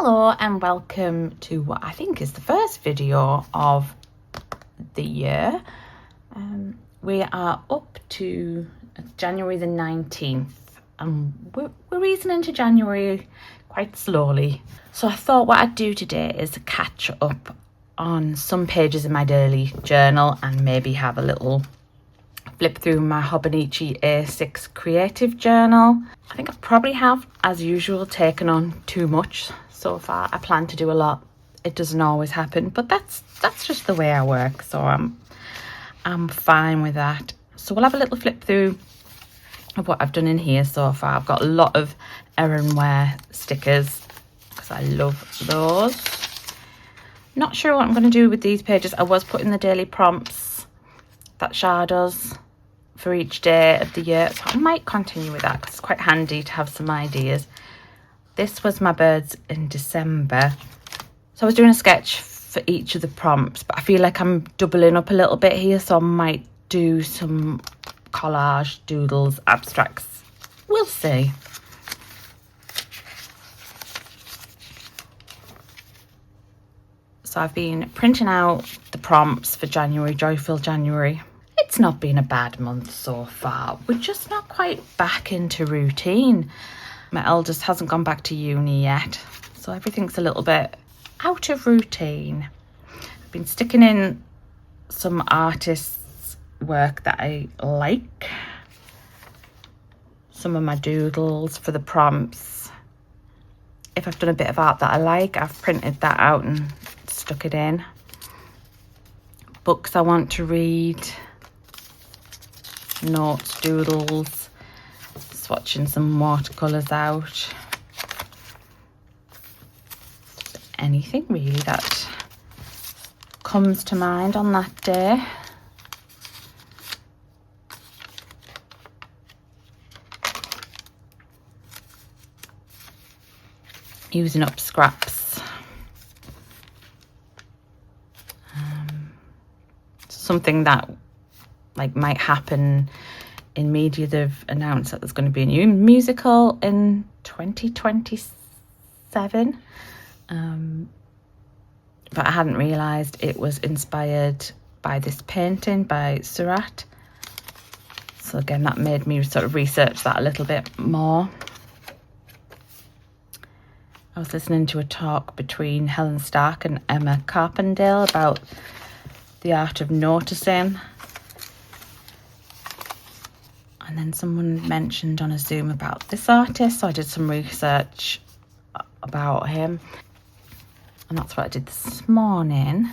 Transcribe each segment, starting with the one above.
Hello and welcome to what I think is the first video of the year. We are up to January the 19th and we're easing into January quite slowly. So I thought what I'd do today is catch up on some pages in my daily journal and maybe have a little flip through my Hobonichi A6 creative journal. I think I probably have, as usual, taken on too much so far. I plan to do a lot. It doesn't always happen, but that's just the way I work, so I'm fine with that. So we'll have a little flip through of what I've done in here so far. I've got a lot of errand stickers because I love those. Not sure what I'm going to do with these pages. I was putting the daily prompts that Shah does for each day of the year, so I might continue with that because it's quite handy to have some ideas. This was my birds in December, so I was doing a sketch for each of the prompts, but I feel like I'm doubling up a little bit here, so I might do some collage, doodles, abstracts. We'll see. So I've been printing out the prompts for January, Joyful January. It's not been a bad month so far. We're just not quite back into routine. My eldest hasn't gone back to uni yet, so everything's a little bit out of routine. I've been sticking in some artists' work that I like. Some of my doodles for the prompts. If I've done a bit of art that I like, I've printed that out and stuck it in. Books I want to read. Notes, doodles. Swatching some watercolours out. Anything really that comes to mind on that day. Using up scraps. Something that might happen in media. They've announced that there's going to be a new musical in 2027, but I hadn't realised it was inspired by this painting by Surat. So again, that made me sort of research that a little bit more. I was listening to a talk between Helen Stark and Emma Carpendale about the art of noticing. And then someone mentioned on a Zoom about this artist, so I did some research about him. And that's what I did this morning,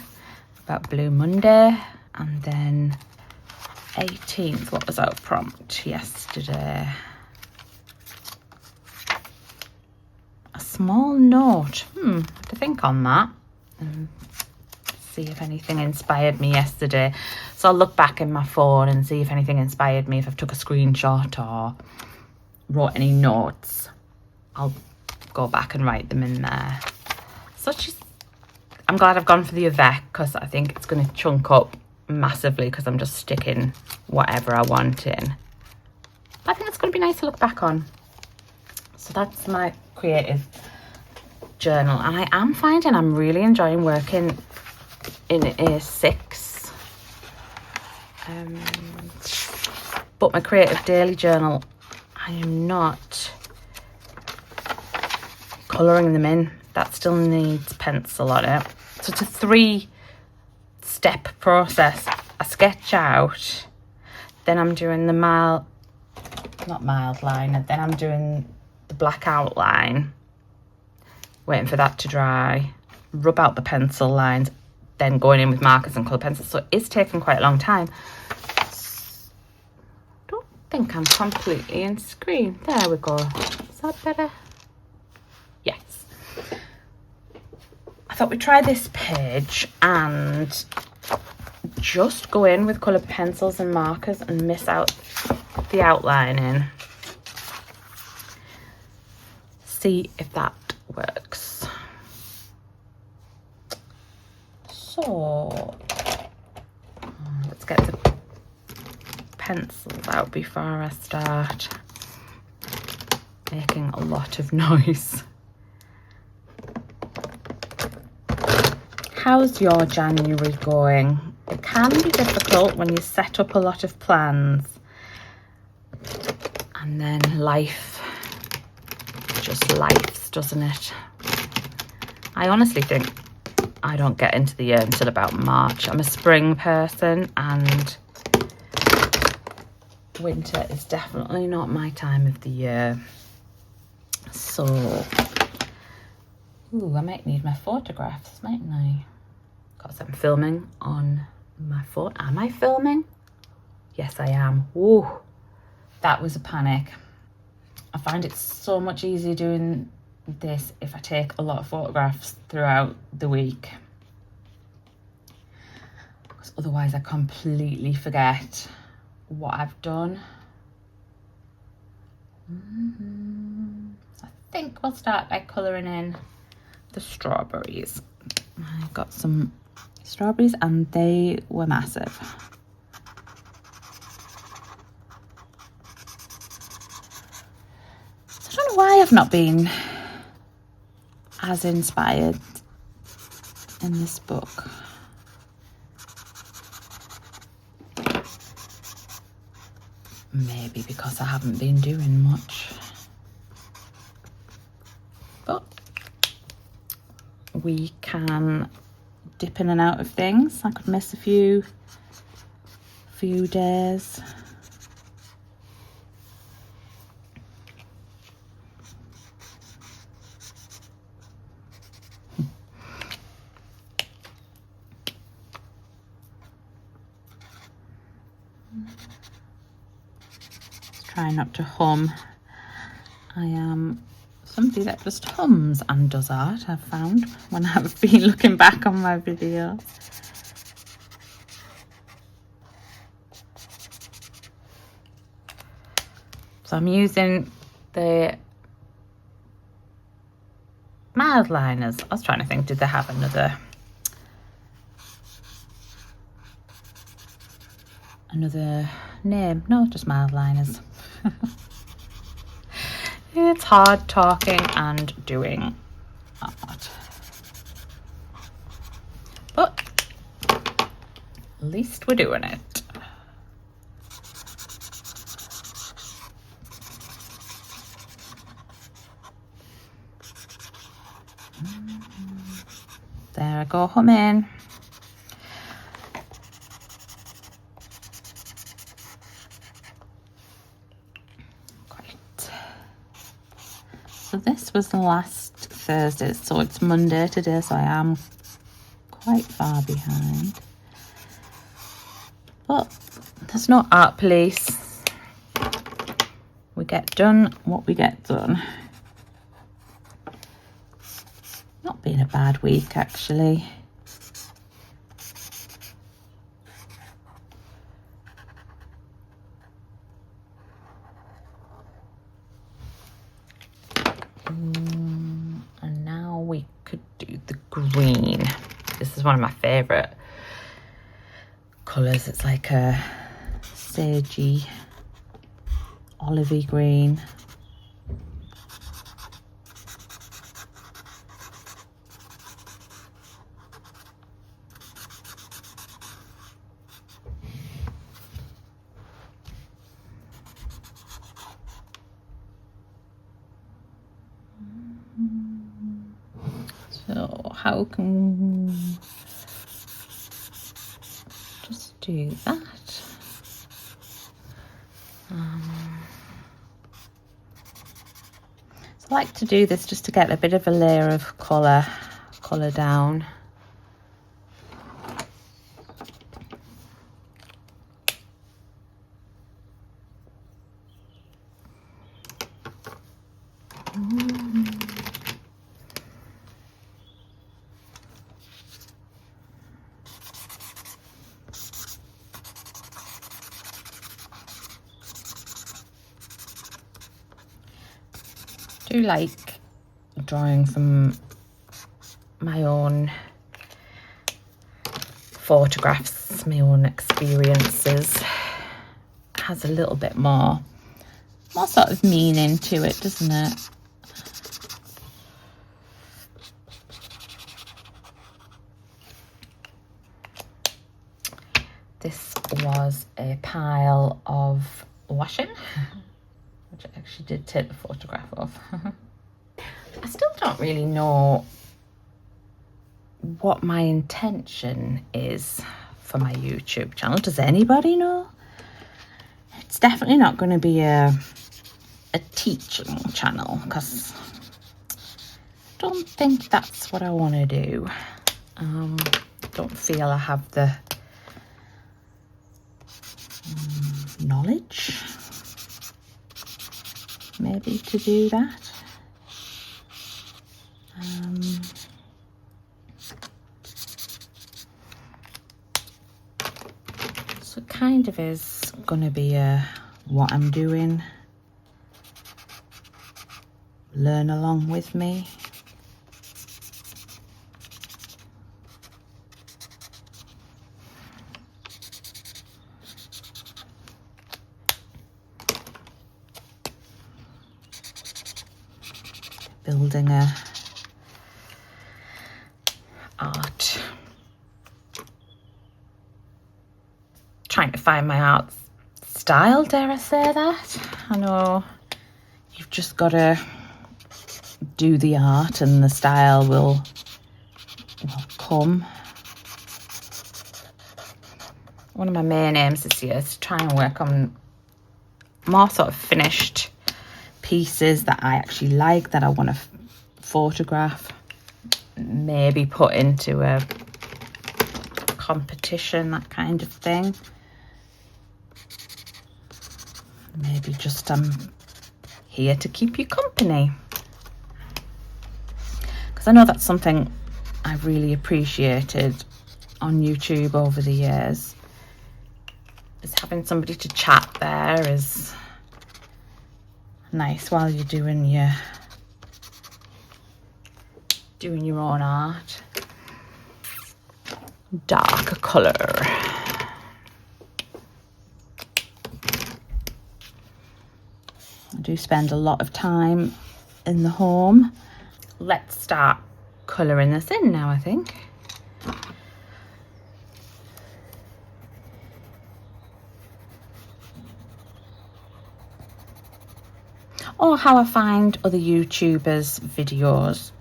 about Blue Monday. And then 18th, what was our prompt yesterday? A small note. I have to think on that. See if anything inspired me yesterday. So I'll look back in my phone and see if anything inspired me, if I've took a screenshot or wrote any notes. I'll go back and write them in there. So I'm glad I've gone for the Avec because I think it's going to chunk up massively because I'm just sticking whatever I want in. I think it's going to be nice to look back on. So that's my creative journal, and I am finding I'm really enjoying working in A6. But my creative daily journal, I am not colouring them in. That still needs pencil on it. So it's a 3-step process. I sketch out, then I'm doing the mild line, then I'm doing the black outline, waiting for that to dry, rub out the pencil lines, then going in with markers and colour pencils. So it's taking quite a long time. Don't think I'm completely in screen. There we go. Is that better? Yes. I thought we'd try this page and just go in with coloured pencils and markers and miss out the outlining. See if that works. So let's get the pencils out before I start making a lot of noise. how's your January going? It can be difficult when you set up a lot of plans and then life just lifes, doesn't it? I honestly think I don't get into the year until about March. I'm a spring person and winter is definitely not my time of the year. So, ooh, I might need my photographs, mightn't I? Because I'm filming on my phone. Am I filming? Yes, I am. Ooh, that was a panic. I find it so much easier doing this if I take a lot of photographs throughout the week. Because otherwise I completely forget what I've done. I think we'll start by colouring in the strawberries. I got some strawberries and they were massive. So I don't know why I've not been as inspired in this book. Maybe because I haven't been doing much. But we can dip in and out of things. I could miss a few days. Try not to hum. I am somebody that just hums and does art, I've found, when I've been looking back on my videos. So I'm using the mild liners. I was trying to think, did they have another name? No, just mild liners. It's hard talking and doing art. But at least we're doing it. There I go, humming. So this was the last Thursday, so it's Monday today, so I am quite far behind. But there's no art police. We get done what we get done. Not been a bad week, actually. And now we could do the green. This is one of my favourite colours. It's like a sagey, olivey green. So how can we just do that? So I like to do this just to get a bit of a layer of colour down. I do like drawing from my own photographs, my own experiences. It has a little bit more sort of meaning to it, doesn't it? this was a pile of washing, which I actually did take the photograph of. I still don't really know what my intention is for my YouTube channel. Does anybody know? It's definitely not going to be a teaching channel, because I don't think that's what I want to do. Don't feel I have the knowledge maybe to do that. So it kind of is going to be what I'm doing. Learn along with me. Building a art. Trying to find my art style, dare I say that? I know you've just got to do the art and the style will come. One of my main aims this year is to try and work on more sort of finished pieces that I actually like, that I want to photograph, maybe put into a competition, that kind of thing. Maybe just I'm here to keep you company, because I know that's something I've really appreciated on YouTube over the years, is having somebody to chat there is nice while you're doing your own art. Darker colour. I do spend a lot of time in the home. Let's start colouring this in now, I think. Or how I find other YouTubers' videos.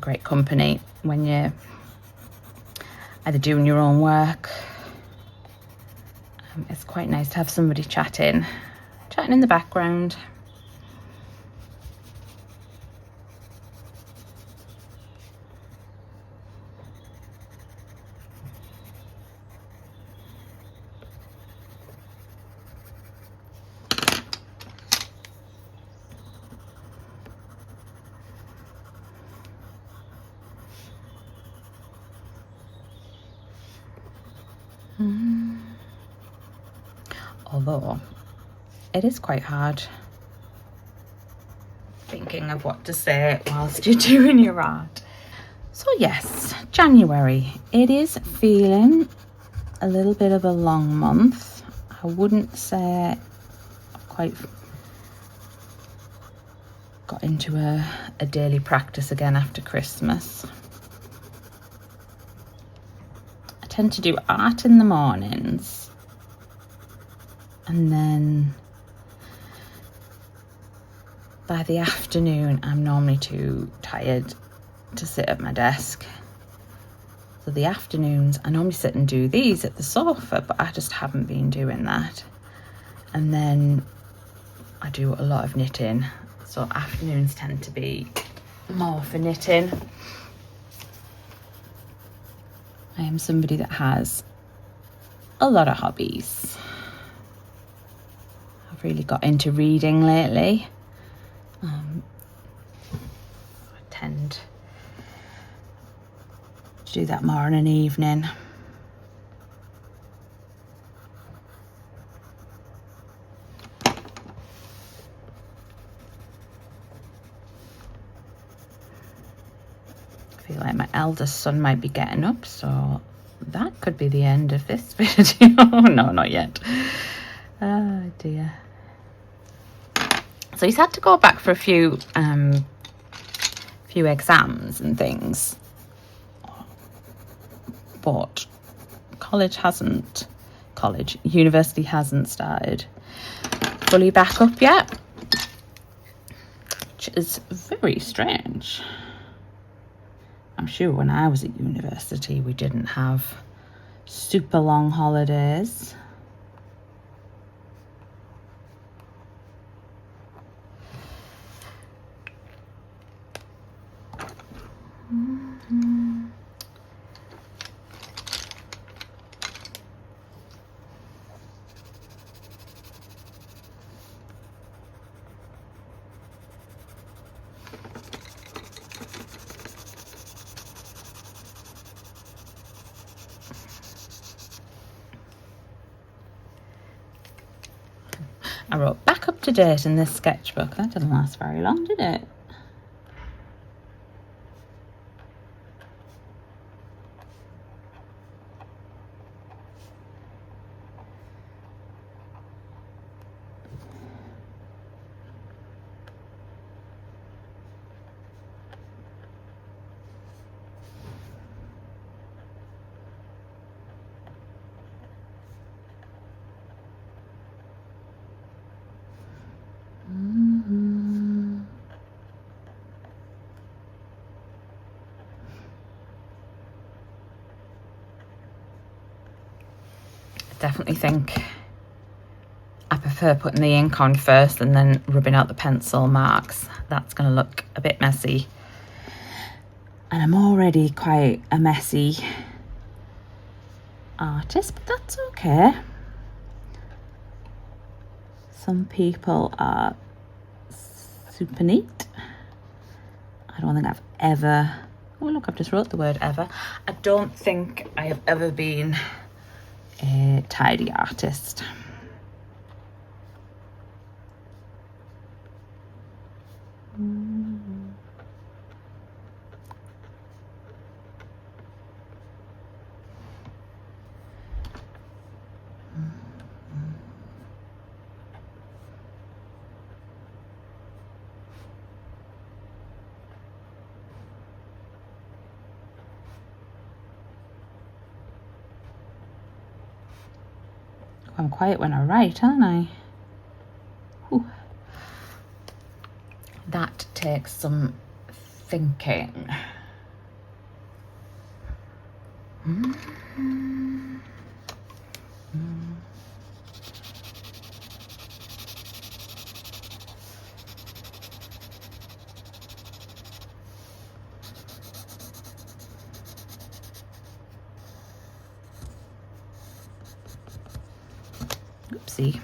Great company when you're either doing your own work. It's quite nice to have somebody chatting in the background. Although it is quite hard thinking of what to say whilst you're doing your art. So yes, January. It is feeling a little bit of a long month. I wouldn't say I've quite got into a daily practice again after Christmas. I tend to do art in the mornings, and then by the afternoon I'm normally too tired to sit at my desk. So the afternoons I normally sit and do these at the sofa, but I just haven't been doing that. And then I do a lot of knitting, so afternoons tend to be more for knitting. I am somebody that has a lot of hobbies. I've really got into reading lately. I tend to do that more in an evening. I feel like my eldest son might be getting up, so that could be the end of this video. No, not yet. Oh dear. So he's had to go back for a few exams and things, but university hasn't started fully back up yet, which is very strange. I'm sure when I was at university we didn't have super long holidays. I wrote back up to date in this sketchbook. That didn't last very long, did it? Definitely think I prefer putting the ink on first and then rubbing out the pencil marks. That's going to look a bit messy. And I'm already quite a messy artist, but that's okay. Some people are super neat. I don't think I've ever... Oh, look, I've just wrote the word ever. I don't think I have ever been a tidy artist. I'm quiet when I write, aren't I? Whew. That takes some thinking. Oopsie.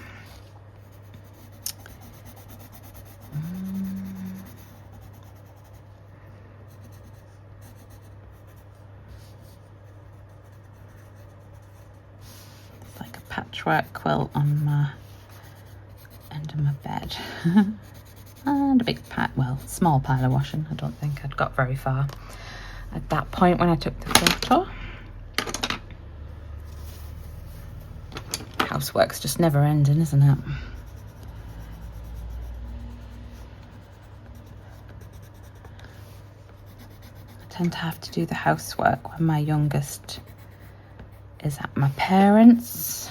It's like a patchwork quilt on my end of my bed. And a big small pile of washing. I don't think I'd got very far at that point when I took the photo. Housework's just never ending, isn't it? I tend to have to do the housework when my youngest is at my parents'.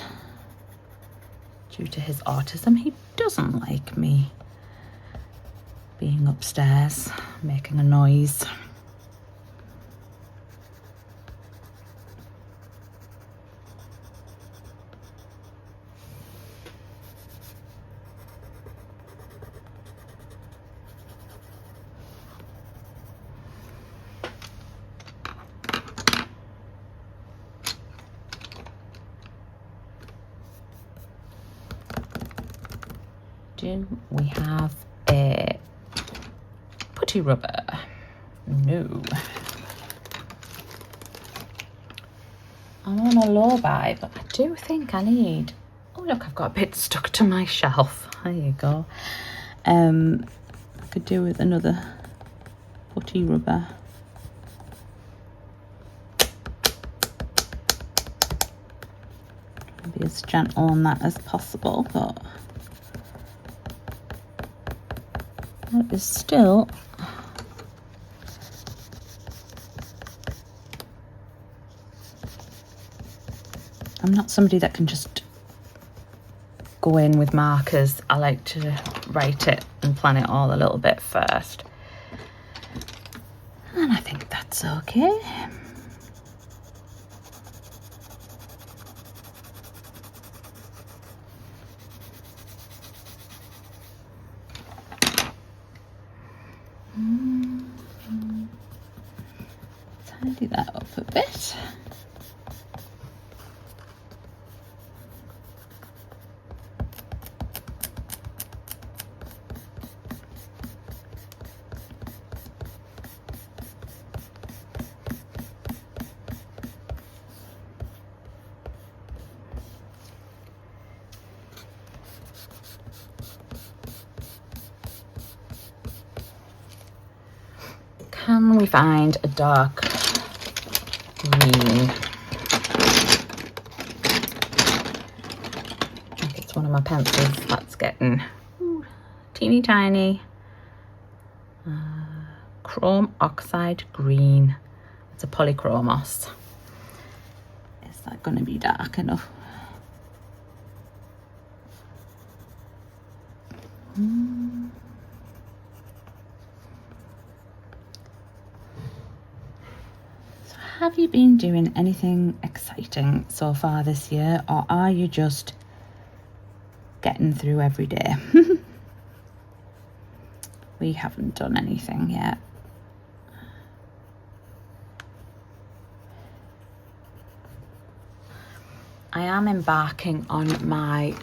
Due to his autism, he doesn't like me being upstairs, making a noise. Do we have a putty rubber? No. I'm on a low buy, but I do think I need... Oh, look, I've got a bit stuck to my shelf. There you go. I could do with another putty rubber. I'll be as gentle on that as possible, but... that is still I'm not somebody that can just go in with markers. I like to write it and plan it all a little bit first. And I think that's okay. Tidy that up a bit. Can we find a dark green? I think it's one of my pencils that's getting teeny tiny. Chrome oxide green. It's a polychromos. Is that going to be dark enough? Have you been doing anything exciting so far this year, or are you just getting through every day? We haven't done anything yet. I am embarking on my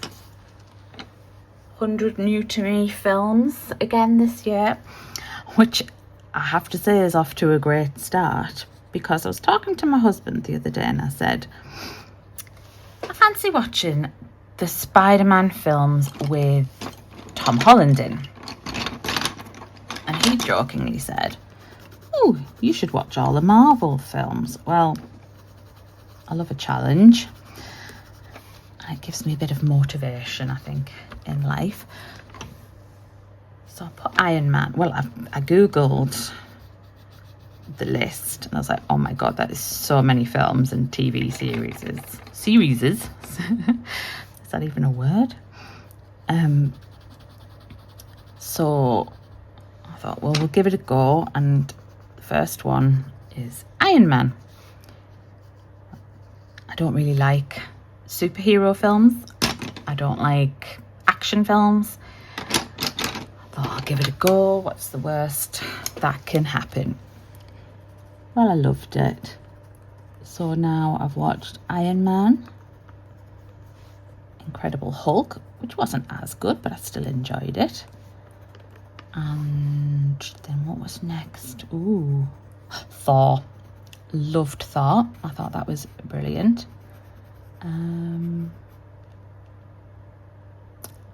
100 new to me films again this year, which I have to say is off to a great start. Because I was talking to my husband the other day and I said, I fancy watching the Spider-Man films with Tom Holland in. And he jokingly said, oh, you should watch all the Marvel films. Well, I love a challenge. And it gives me a bit of motivation, I think, in life. So I put Iron Man. Well, I Googled the list and I was like, oh my god, that is so many films and TV series. Is that even a word? So I thought, well, we'll give it a go, and the first one is Iron Man. I don't really like superhero films. I don't like action films. I thought, I'll give it a go. What's the worst that can happen? Well, I loved it. So now I've watched Iron Man, Incredible Hulk, which wasn't as good, but I still enjoyed it. And then what was next? Ooh, Thor. Loved Thor. I thought that was brilliant.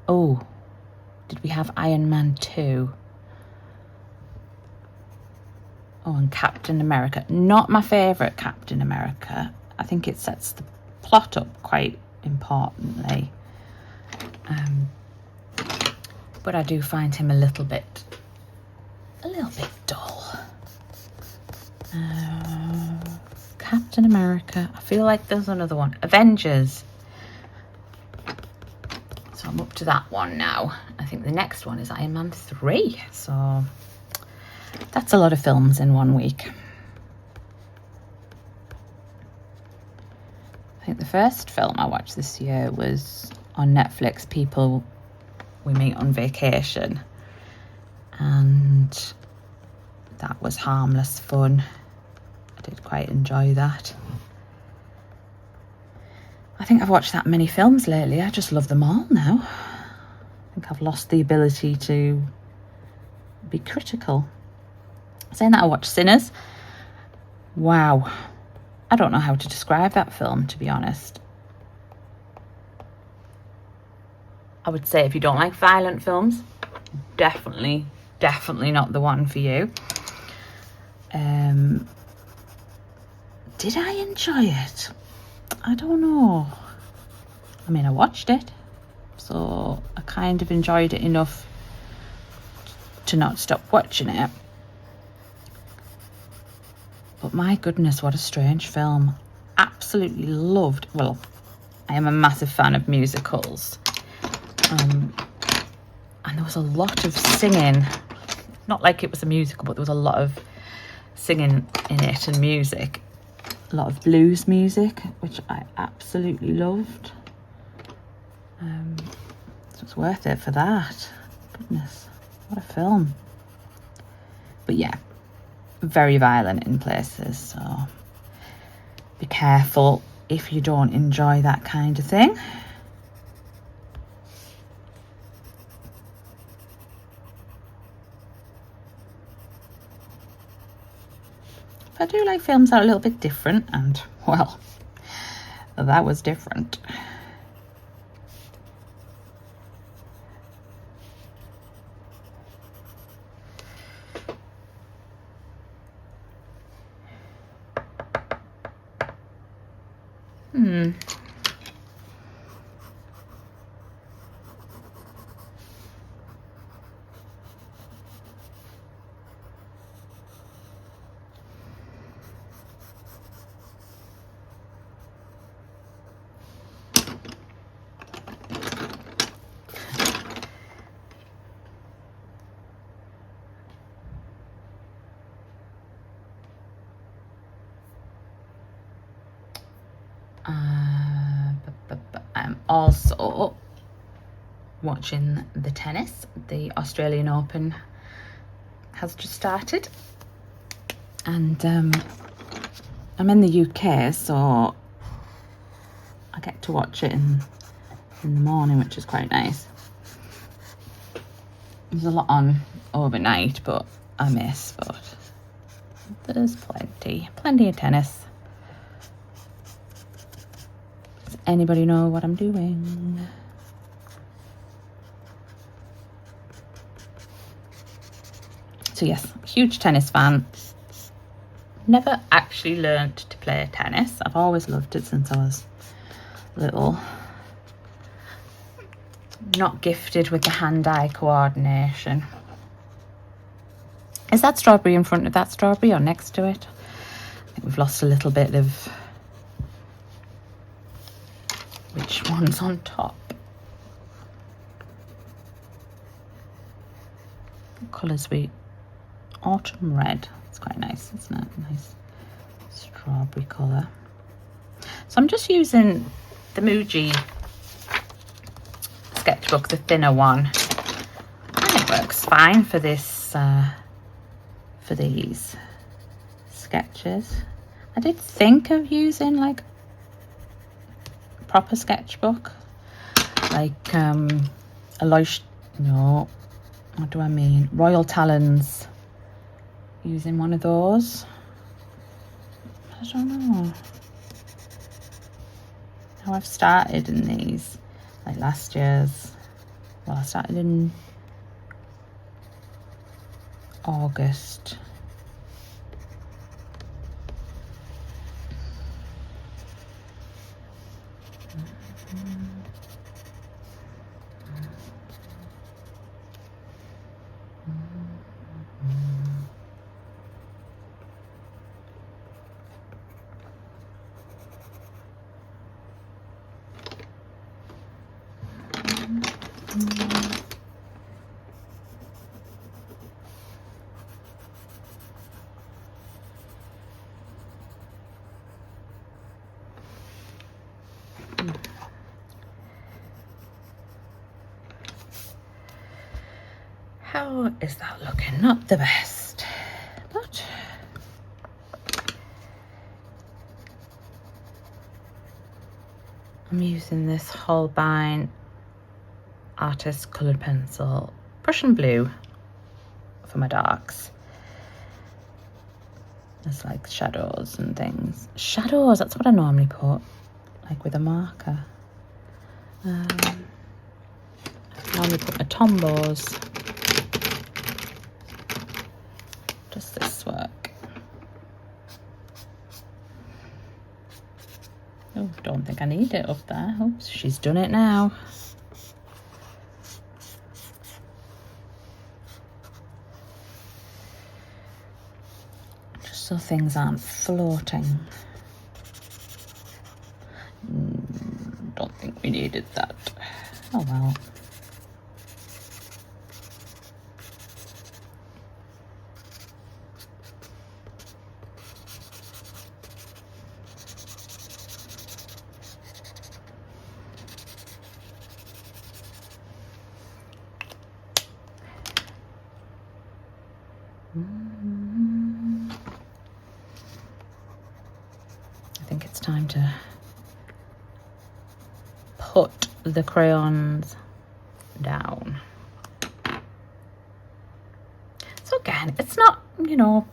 Oh, did we have Iron Man 2? Oh, and Captain America. Not my favourite Captain America. I think it sets the plot up quite importantly. But I do find him a little bit dull. Captain America. I feel like there's another one. Avengers. So I'm up to that one now. I think the next one is Iron Man 3. So that's a lot of films in 1 week. I think the first film I watched this year was on Netflix, People We Meet on Vacation. And that was harmless fun. I did quite enjoy that. I think I've watched that many films lately. I just love them all now. I think I've lost the ability to be critical. Saying that, I watched Sinners. Wow. I don't know how to describe that film, to be honest. I would say if you don't like violent films, definitely not the one for you. Did I enjoy it? I don't know. I mean, I watched it, so I kind of enjoyed it enough to not stop watching it. But my goodness, what a strange film. Absolutely loved, well, I am a massive fan of musicals. And there was a lot of singing. Not like it was a musical, but there was a lot of singing in it and music. A lot of blues music, which I absolutely loved. So it's worth it for that. Goodness, what a film. But yeah, very violent in places, so be careful if you don't enjoy that kind of thing. I do like films that are a little bit different, and well, that was different. I'm also watching the tennis. The Australian Open has just started, and I'm in the UK, so I get to watch it in the morning, which is quite nice. There's a lot on overnight, but I miss, but there's plenty of tennis. Does anybody know what I'm doing? So yes, huge tennis fan. Never actually learned to play tennis. I've always loved it since I was little. Not gifted with the hand-eye coordination. Is that strawberry in front of that strawberry or next to it? I think we've lost a little bit of which one's on top. What colours we? Autumn red. It's quite nice, isn't it? Nice strawberry colour. So I'm just using the Muji sketchbook, the thinner one, and it works fine for this, for these sketches. I did think of using like a proper sketchbook, like no, what do I mean? Royal Talons. Using one of those. I don't know how I've started in these, like last year's. Well, I started in August. How is that looking? Not the best, but I'm using this Holbein Artist Coloured Pencil, Prussian Blue for my darks. There's like shadows and things. Shadows, that's what I normally put, like with a marker. I normally put my Tombows. Does this work? Oh, don't think I need it up there. Oops, she's done it now. Just so things aren't floating. don't think we needed that. Oh well. I think it's time to put the crayons down. So again, it's not, you know,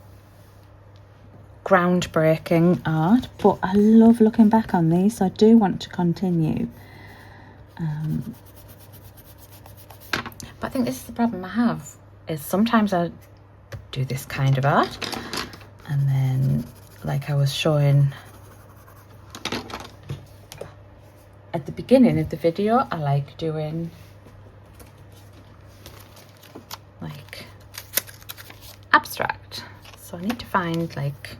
groundbreaking art, but I love looking back on these, so I do want to continue. But I think this is the problem I have, is sometimes I do this kind of art, and then, like I was showing at the beginning of the video, I like doing like abstract. So I need to find like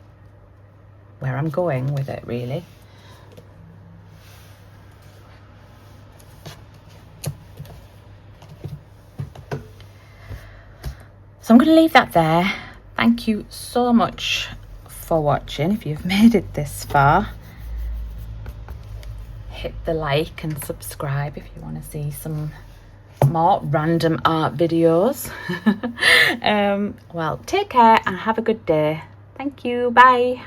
where I'm going with it, really. So I'm going to leave that there. Thank you so much for watching. If you've made it this far, hit the like and subscribe if you want to see some more random art videos. Well, take care and have a good day. Thank you. Bye.